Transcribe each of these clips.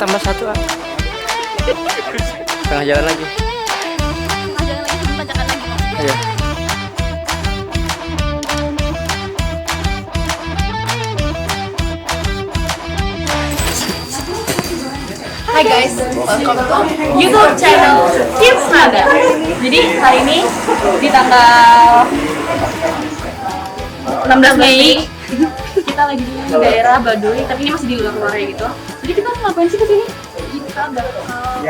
tambah satu ah. Tengah jalan lagi. Tanjakan lagi. Ayo. Hai guys, welcome to YouTube channel Tips Nada. Jadi hari ini di tanggal 16 Mei kita lagi di daerah Baduy, tapi ini masih di luar ya gitu. Jadi kita ngapain sih kesini? Kita bakal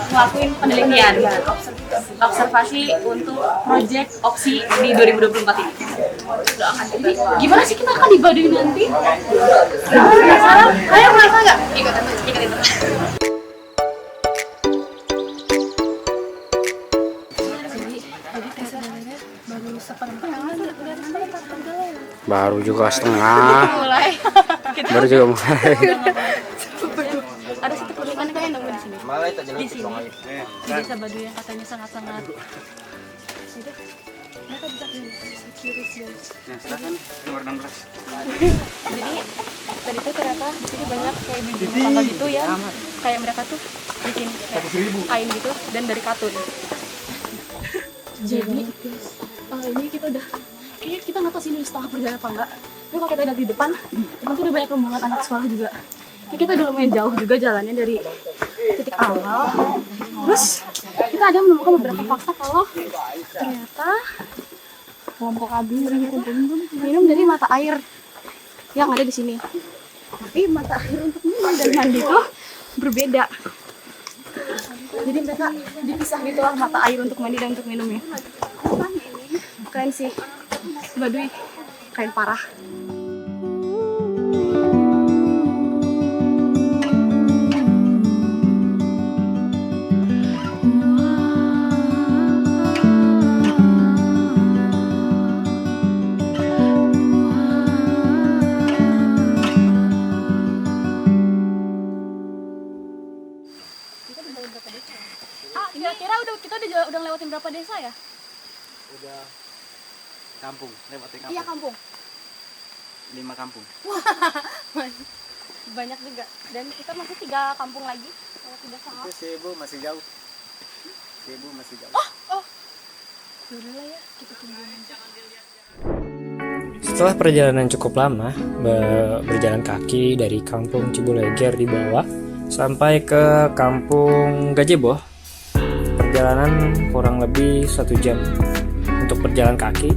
ngelakuin penelitian, observasi untuk project Oksi di 2024 ini. Jadi gimana sih kita akan di Baduy nanti? Penasaran? Ayo merasa nggak? Ikutin terus. Baru juga setengah. Mulai. Baru juga mulai. Ada satu keunikan kan yang nemu di sini. Di sini. Di desa Baduy yang katanya sangat-sangat. Sudah. Mereka bisa curious guys. Ya, silakan nomor 16. Jadi tadi tuh ternyata di sini banyak kayak bibit tangga gitu ya. Kayak mereka tuh bikin kayak kain gitu dan dari katun. Jadi ini kita udah kayaknya kita nggak tahu sini udah setengah perjalanan apa enggak. Tapi kalau kita lihat di depan tuh udah banyak rombongan anak sekolah juga. Kayak kita udah lumayan jauh juga jalannya dari titik awal. Terus kita ada menemukan beberapa fakta kalau ternyata kelompok AB minum dari mata air yang ada di sini. Tapi mata air untuk minum dan mandi itu berbeda. Jadi mereka dipisah gitu lah, mata air untuk mandi dan untuk minumnya. Keren sih, Baduy keren parah. Kira-kira kita udah lewatin berapa desa ya? Udah kampung, lewatin kampung. Iya kampung. 5 kampung. Banyak juga. Dan kita masih 3 kampung lagi. Kalau tidak salah. Itu Cebu masih jauh. Cebu masih jauh. Oh. Udah lah ya, kita tunggu. Setelah perjalanan cukup lama, berjalan kaki dari kampung Cibuleger di bawah sampai ke kampung Gajebo, perjalanan kurang lebih 1 jam untuk berjalan kaki.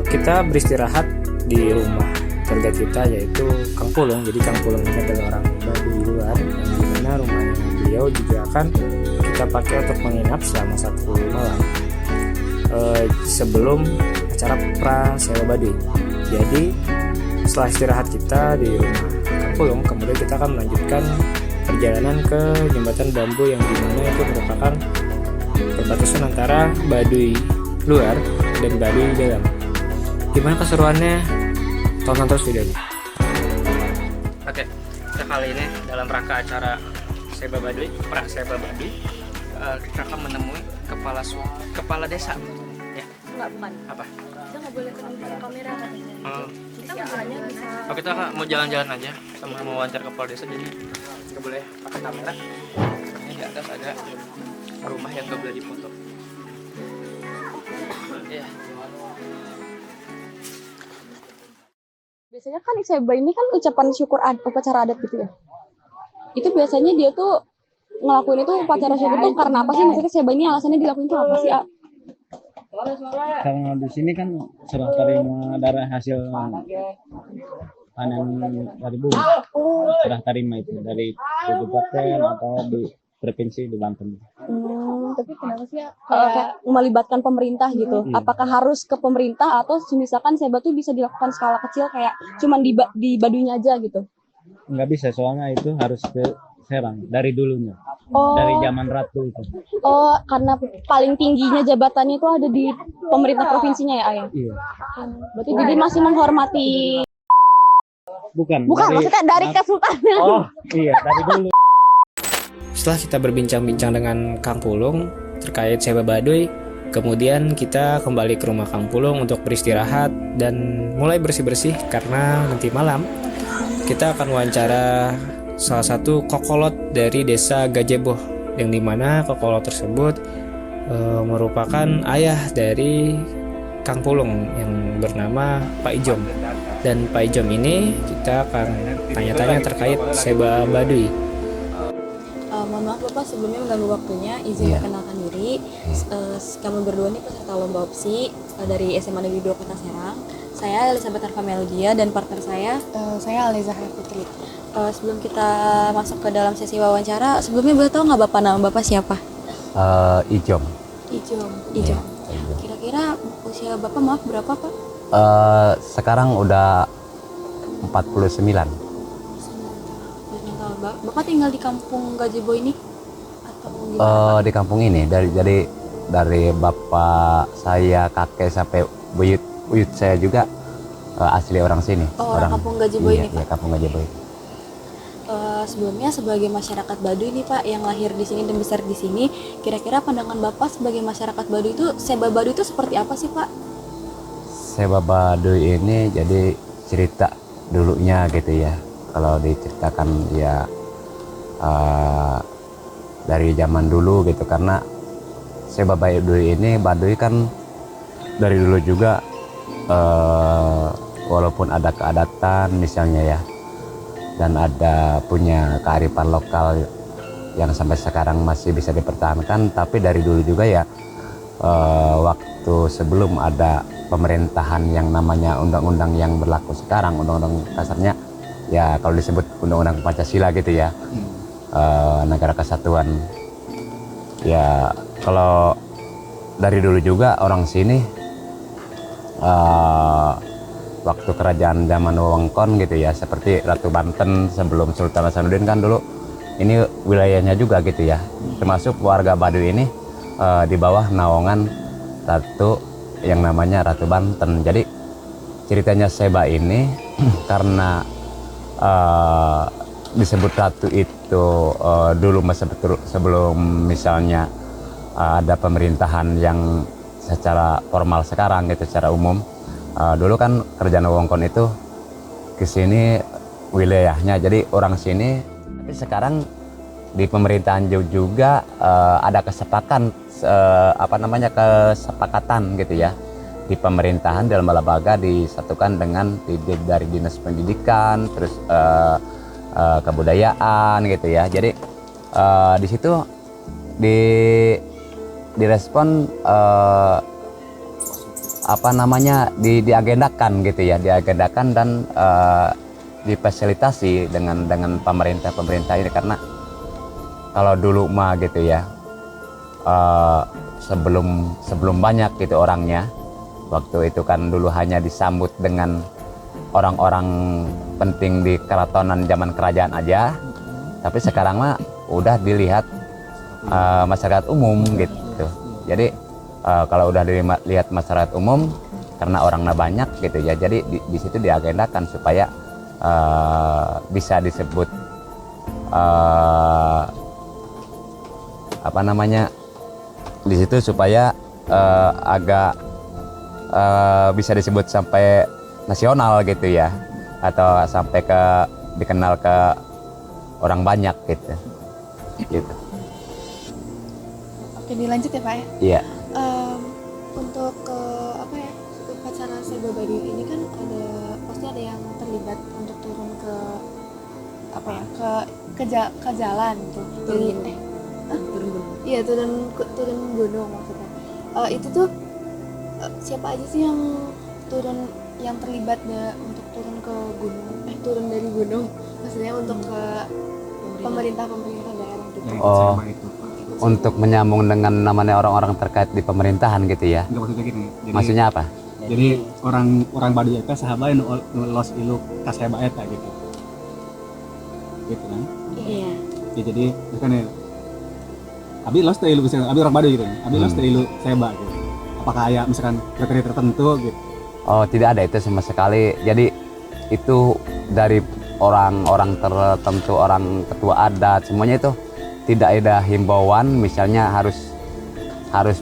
Kita beristirahat di rumah target kita yaitu Kang Pulung. Jadi Kang Pulung ini adalah orang Baduy luar yang dimana rumahnya beliau juga akan kita pakai untuk menginap selama 1 malam sebelum acara Prasewa Baduy. Jadi setelah istirahat kita di rumah Kang Pulung, kemudian kita akan melanjutkan perjalanan ke jembatan bambu yang dimana itu merupakan perbatasan antara Baduy luar dan Baduy dalam. Gimana keseruannya? Tonton terus videonya. Oke, kita kali ini dalam rangka acara Seba Baduy, Prasewa Baduy, kita akan menemui kepala desa. Ya. Enggak, bukan. Apa? Kita nggak boleh ketemu kamera katanya. Kita hanya bisa. Oh, kita mau jalan-jalan aja sama mau wawancara kepala desa, jadi nggak boleh pakai kamera. Karena di atas ada rumah yang nggak boleh dipoto. Iya. Biasanya kan Seba ini kan ucapan syukur upacara adat gitu ya. Itu biasanya dia tuh ngelakuin itu upacara syukur tuh karena apa sih? Maksudnya Seba ini alasannya dilakuin itu apa sih? Karena di sini kan serah terima dari hasil panen dari bumi. Serah terima itu dari kabupaten atau di provinsi di Banten. Tapi kenapa sih ya kayak melibatkan pemerintah gitu? Apakah harus ke pemerintah atau misalkan Seba tuh bisa dilakukan skala kecil kayak cuman di Baduynya aja gitu? Nggak bisa, soalnya itu harus ke Serang dari dulunya. Dari zaman Ratu itu. Oh, karena paling tingginya jabatannya itu ada di pemerintah provinsinya ya, Ayah? Iya. Berarti jadi masih menghormati. Bukan, maksudnya dari kesultanan. Oh, iya, dari dulu. Setelah kita berbincang-bincang dengan Kang Pulung terkait Seba Baduy, kemudian kita kembali ke rumah Kang Pulung untuk beristirahat dan mulai bersih-bersih karena nanti malam kita akan wawancara salah satu kokolot dari desa Gajeboh, yang dimana kokolot tersebut merupakan ayah dari Kang Pulung yang bernama Pak Ijom. Dan Pak Ijom ini kita akan tanya-tanya terkait Seba Baduy. Mohon maaf Bapak, sebelumnya mengganggu waktunya, izin perkenalkan diri. Kami berdua ini peserta lomba opsi dari SMA Negeri 2 Kota Serang. Saya Elizabeth Arfa Melgia dan partner saya Aliza Putri. Sebelum kita masuk ke dalam sesi wawancara, sebelumnya boleh tahu nggak Bapak nama Bapak siapa? Ijom. Ijom. Kira-kira usia Bapak maaf berapa Pak? Sekarang udah 49. Bapak tinggal di kampung Gajebo ini atau gimana? Di kampung ini dari bapak saya, kakek sampai buyut saya juga asli orang sini. Orang kampung Gajebo ini Pak? Iya, kampung Gajebo ini. Sebelumnya sebagai masyarakat Baduy ini Pak yang lahir di sini dan besar di sini, kira-kira pandangan Bapak sebagai masyarakat Baduy itu, Seba Baduy itu seperti apa sih Pak? Seba Baduy ini jadi cerita dulunya gitu ya. Kalau diceritakan ya dari zaman dulu gitu, karena Seba Baduy kan dari dulu juga walaupun ada keadatan misalnya ya, dan ada punya kearifan lokal yang sampai sekarang masih bisa dipertahankan, tapi dari dulu juga ya waktu sebelum ada pemerintahan yang namanya undang-undang yang berlaku sekarang, undang-undang kasarnya ya kalau disebut undang-undang Pancasila gitu ya, negara kesatuan ya. Kalau dari dulu juga orang sini waktu kerajaan zaman wewengkon gitu ya, seperti Ratu Banten sebelum Sultan Hasanuddin kan dulu ini wilayahnya juga gitu ya, termasuk warga Baduy ini di bawah naungan Ratu yang namanya Ratu Banten. Jadi ceritanya Seba ini karena disebut Ratu itu dulu sebelum misalnya ada pemerintahan yang secara formal sekarang gitu, secara umum. Dulu kan kerajaan wewengkon itu ke sini wilayahnya, jadi orang sini. Tapi sekarang di pemerintahan juga ada kesepakatan kesepakatan gitu ya, di pemerintahan dalam Balabaga disatukan dengan dari dinas pendidikan, terus kebudayaan gitu ya. Jadi di situ direspon diagendakan gitu ya, dan difasilitasi dengan pemerintah ini, karena kalau dulu mah gitu ya sebelum banyak gitu orangnya, waktu itu kan dulu hanya disambut dengan orang-orang penting di keratonan zaman kerajaan aja, tapi sekarang mah udah dilihat masyarakat umum gitu. Jadi kalau udah dilihat masyarakat umum karena orangnya banyak gitu ya, jadi di situ diagendakan supaya bisa disebut di situ supaya agak bisa disebut sampai nasional gitu ya, atau sampai dikenal ke orang banyak gitu. Oke, dilanjut ya Pak ya. Iya. Untuk upacara Seba Baduy ini kan pasti ada yang terlibat untuk turun ke ke jalan tuh. Jadi iya, turun gunung maksudnya. Itu tuh siapa aja sih yang terlibat untuk turun ke gunung, turun dari gunung, maksudnya untuk ke pemerintah daerah gitu. Oh, untuk menyambung dengan namanya orang-orang terkait di pemerintahan gitu ya. Enggak, maksudnya gini. Maksudnya apa? Jadi orang Baduy eta sahabat los ilu ka Seba eta gitu. Gitu kan? Iya. Ya, jadi kan ya abi los teh ilu abi orang Baduy gitu. Abi los teh ilu Seba gitu. Apakah ada misalkan kriteria tertentu gitu? Oh, tidak ada itu sama sekali. Jadi itu dari orang-orang tertentu, orang ketua adat, semuanya itu tidak ada himbauan misalnya harus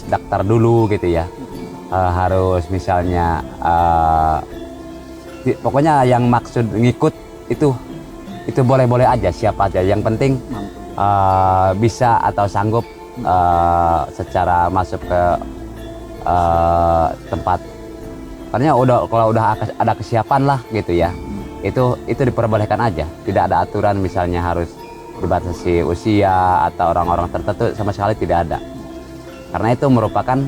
daftar dulu gitu ya. Harus misalnya pokoknya yang maksud ngikut itu itu boleh-boleh aja, siapa aja. Yang penting bisa atau sanggup secara masuk ke tempat. Karena kalau udah ada kesiapan lah gitu ya, itu diperbolehkan aja. Tidak ada aturan misalnya harus dibatasi usia atau orang-orang tertentu, sama sekali tidak ada. Karena itu merupakan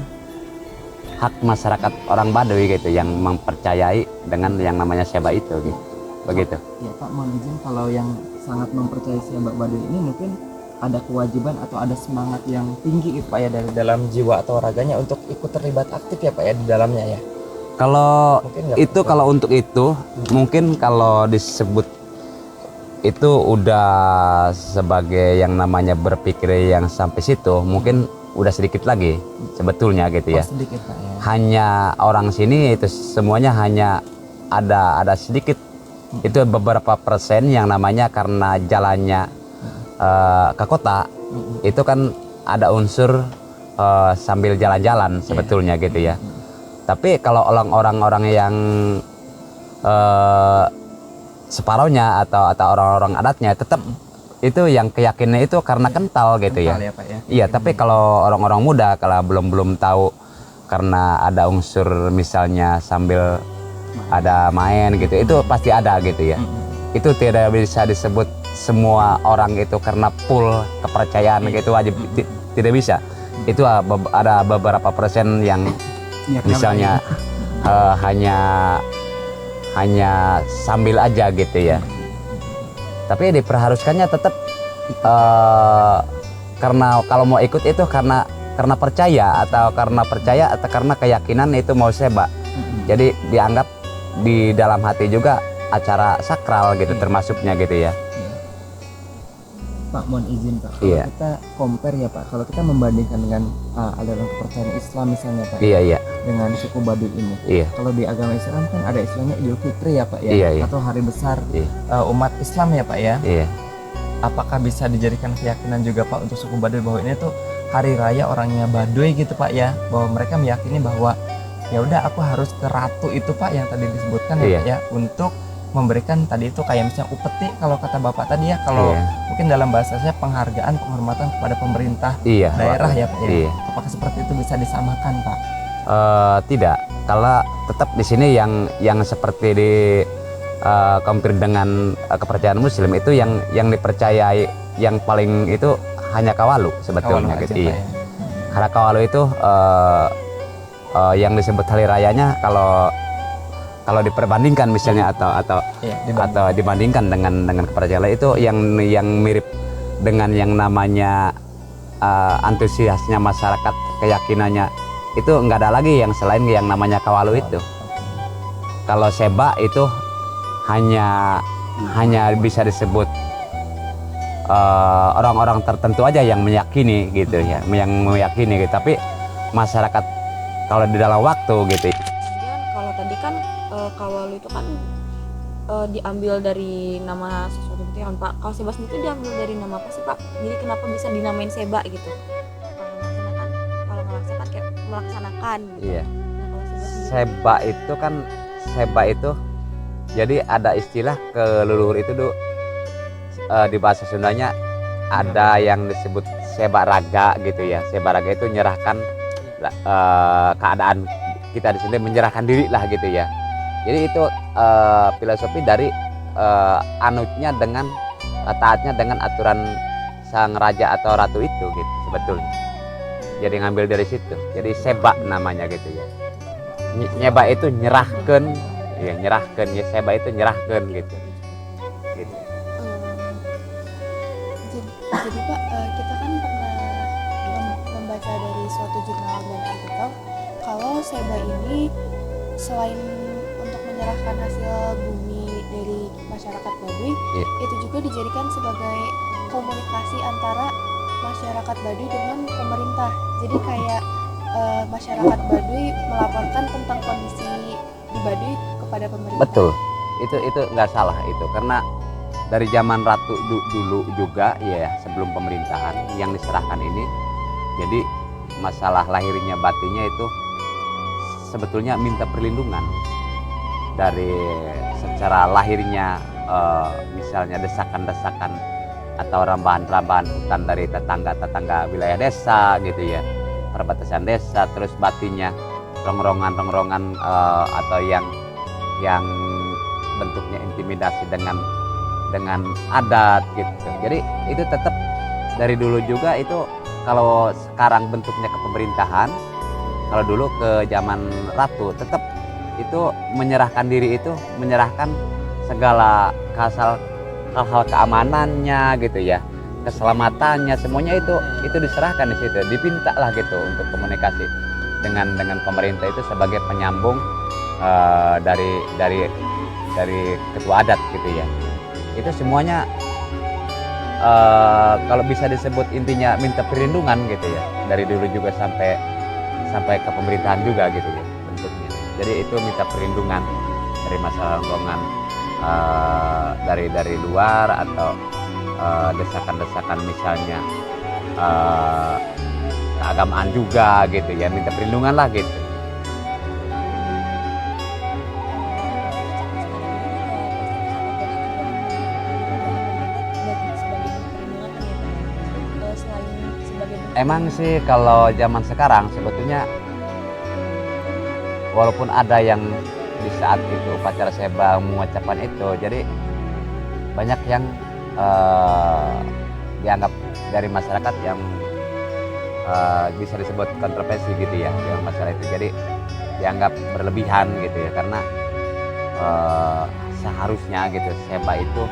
hak masyarakat orang Baduy gitu yang mempercayai dengan yang namanya seba itu gitu. Begitu. Ya Pak, mohon izin, kalau yang sangat mempercayai seba Baduy ini mungkin ada kewajiban atau ada semangat yang tinggi gitu Pak ya dari dalam jiwa atau raganya untuk ikut terlibat aktif ya Pak ya di dalamnya ya. Kalau Mungkin nggak itu, kalau untuk itu mungkin kalau disebut itu udah sebagai yang namanya berpikir yang sampai situ, mungkin udah sedikit lagi sebetulnya gitu ya. Sedikit Pak ya. Hanya orang sini itu semuanya hanya ada sedikit, itu beberapa persen yang namanya karena jalannya ke kota, itu kan ada unsur sambil jalan-jalan sebetulnya gitu ya. Tapi kalau orang-orang yang separohnya atau orang-orang adatnya tetap itu yang keyakinannya itu karena kental gitu ya. Kental ya Pak ya. Iya, tapi kalau orang-orang muda kalau belum tahu karena ada unsur misalnya sambil ada main gitu, itu pasti ada gitu ya. Itu tidak bisa disebut semua orang itu karena full kepercayaan gitu aja, tidak bisa. Itu ada beberapa persen yang misalnya hanya sambil aja gitu ya. Tapi diperharuskannya tetap karena kalau mau ikut itu karena percaya atau karena keyakinan itu mau seba. Jadi dianggap di dalam hati juga acara sakral gitu, termasuknya gitu ya. Pak, mohon izin Pak, kalau Iya. kita compare ya Pak, kalau kita membandingkan dengan aliran kepercayaan Islam misalnya Pak, Iya. dengan suku Baduy ini, Iya. kalau di agama Islam kan ada istilahnya Idul Fitri ya Pak ya, Iya. atau hari besar Iya. umat Islam ya Pak ya. Iya. Apakah bisa dijadikan keyakinan juga Pak untuk suku Baduy bahwa ini tuh hari raya orangnya Baduy gitu Pak ya, bahwa mereka meyakini bahwa ya udah aku harus ke ratu itu Pak yang tadi disebutkan ya Iya. Pak ya, untuk memberikan tadi itu kayak misalnya upeti kalau kata Bapak tadi ya, kalau Iya. mungkin dalam bahasanya penghargaan, penghormatan kepada pemerintah Iya. daerah ya Pak ya. Iya. Apakah seperti itu bisa disamakan Pak? Tidak, kalau tetap di sini yang seperti di compare dengan kepercayaan Muslim itu yang dipercayai yang paling itu hanya kawalu sebetulnya Kawalu gitu. aja, Iya. Pak ya. Karena kawalu itu yang disebut hari rayanya kalau diperbandingkan misalnya atau Iya, dibandingkan dengan kepercayaan lain itu yang mirip dengan yang namanya antusiasnya masyarakat, keyakinannya itu enggak ada lagi yang selain yang namanya kawalu itu. Kalau seba itu hanya bisa disebut orang-orang tertentu aja yang meyakini gitu ya, yang meyakini gitu. Tapi masyarakat kalau di dalam waktu gitu. Kemudian kalau tadi kan kawalu itu kan diambil dari nama sesuatu gitu kan Pak. Kalau seba sendiri itu diambil dari nama apa sih Pak? Jadi kenapa bisa dinamain seba gitu? Kalau melaksanakan kayak melaksanakan gitu. Iya. Nah, kalau seba sendiri Seba itu jadi ada istilah ke leluhur itu di bahasa Sundanya ada yang disebut seba raga gitu ya. Seba raga itu menyerahkan keadaan kita di sini, menyerahkan diri lah gitu ya. Jadi itu filosofi dari anutnya dengan taatnya dengan aturan sang raja atau ratu itu gitu sebetulnya. Jadi ngambil dari situ. Jadi seba namanya gitu ya. Nyeba itu nyerahkan, ya nyerahkan, ya seba itu nyerahkan gitu. Gitu. Jadi Pak, kita kan pernah membaca dari suatu jurnal dan artikel kalau seba ini selain untuk menyerahkan hasil bumi dari masyarakat Baduy, Iya. itu juga dijadikan sebagai komunikasi antara masyarakat Baduy dengan pemerintah. Jadi kayak masyarakat Baduy melaporkan tentang kondisi di Baduy kepada pemerintah. Betul, itu nggak salah itu, karena dari zaman ratu dulu juga ya, sebelum pemerintahan yang diserahkan ini, jadi masalah lahirnya batinnya itu sebetulnya minta perlindungan dari secara lahirnya misalnya desakan-desakan atau rambahan-rambahan hutan dari tetangga-tetangga wilayah desa gitu ya, perbatasan desa, terus batinya rongrongan-rongrongan atau yang bentuknya intimidasi dengan adat gitu. Jadi itu tetap dari dulu juga itu, kalau sekarang bentuknya kepemerintahan, kalau dulu ke zaman ratu tetap itu menyerahkan diri, itu menyerahkan segala hal-hal keamanannya gitu ya, keselamatannya, semuanya itu diserahkan di situ, dipinta lah gitu untuk komunikasi dengan pemerintah itu sebagai penyambung dari ketua adat gitu ya. Itu semuanya kalau bisa disebut intinya minta perlindungan gitu ya, dari dulu juga sampai ke pemerintahan juga gitu ya bentuknya. Jadi itu minta perlindungan dari masalah rombongan dari luar, atau desakan-desakan misalnya keagamaan juga gitu ya, minta perlindungan lah gitu. Emang sih kalau zaman sekarang sebetulnya walaupun ada yang di saat itu upacara seba mengucapkan itu, jadi banyak yang dianggap dari masyarakat yang bisa disebut kontroversi gitu ya dengan masalah itu. Jadi dianggap berlebihan gitu ya, karena seharusnya gitu seba itu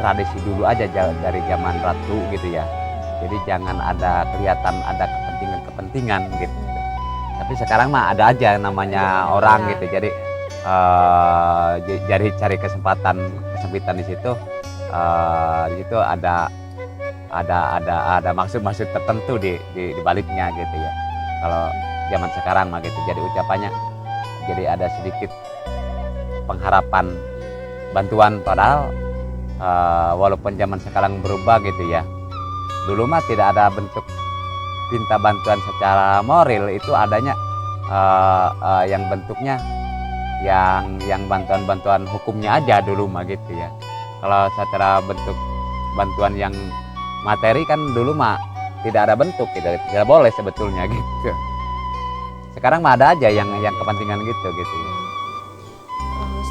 tradisi dulu aja dari zaman ratu gitu ya. Jadi jangan ada kelihatan ada kepentingan gitu. Tapi sekarang mah ada aja namanya orang gitu. Jadi cari kesempitan di situ. Di situ ada maksud tertentu di baliknya gitu ya. Kalau zaman sekarang mah gitu. Jadi ucapannya jadi ada sedikit pengharapan bantuan, padahal walaupun zaman sekarang berubah gitu ya. Dulu mah tidak ada bentuk minta bantuan secara moral, itu adanya yang bentuknya yang bantuan hukumnya aja dulu mah gitu ya. Kalau secara bentuk bantuan yang materi kan dulu mah tidak ada bentuk, tidak boleh sebetulnya gitu. Sekarang mah ada aja yang kepentingan gitu ya.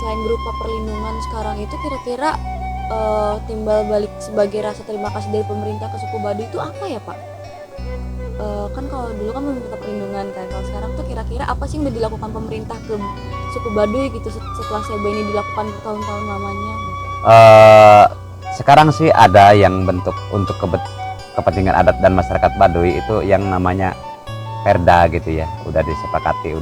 Selain berupa perlindungan sekarang itu, kira-kira timbal balik sebagai rasa terima kasih dari pemerintah ke suku Baduy itu apa ya Pak? Kan kalau dulu kan meminta perlindungan kan, kalau sekarang tuh kira-kira apa sih yang udah dilakukan pemerintah ke suku Baduy gitu setelah seba ini dilakukan bertahun-tahun lamanya gitu? Sekarang sih ada yang bentuk untuk kepentingan adat dan masyarakat Baduy itu yang namanya perda gitu ya, udah disepakati,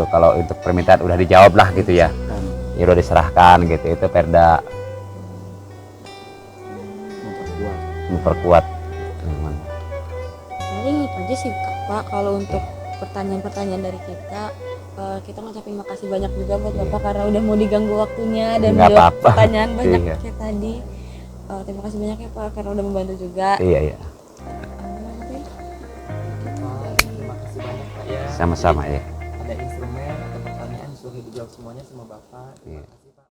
kalau untuk permintaan udah dijawab lah gitu ya, ya udah diserahkan gitu. Itu perda memperkuat. Paling itu aja sih Pak, kalau untuk pertanyaan-pertanyaan dari kita ngucapin makasih banyak juga buat Bapak karena udah mau diganggu waktunya dan menjawab pertanyaan banyak kayak tadi. Terima kasih banyak ya Pak karena udah membantu juga. Iya. Terima kasih banyak Pak ya. Sama-sama ya. Ada instrumen atau pertanyaan disuruh dijawab semuanya sama Bapak. Iya.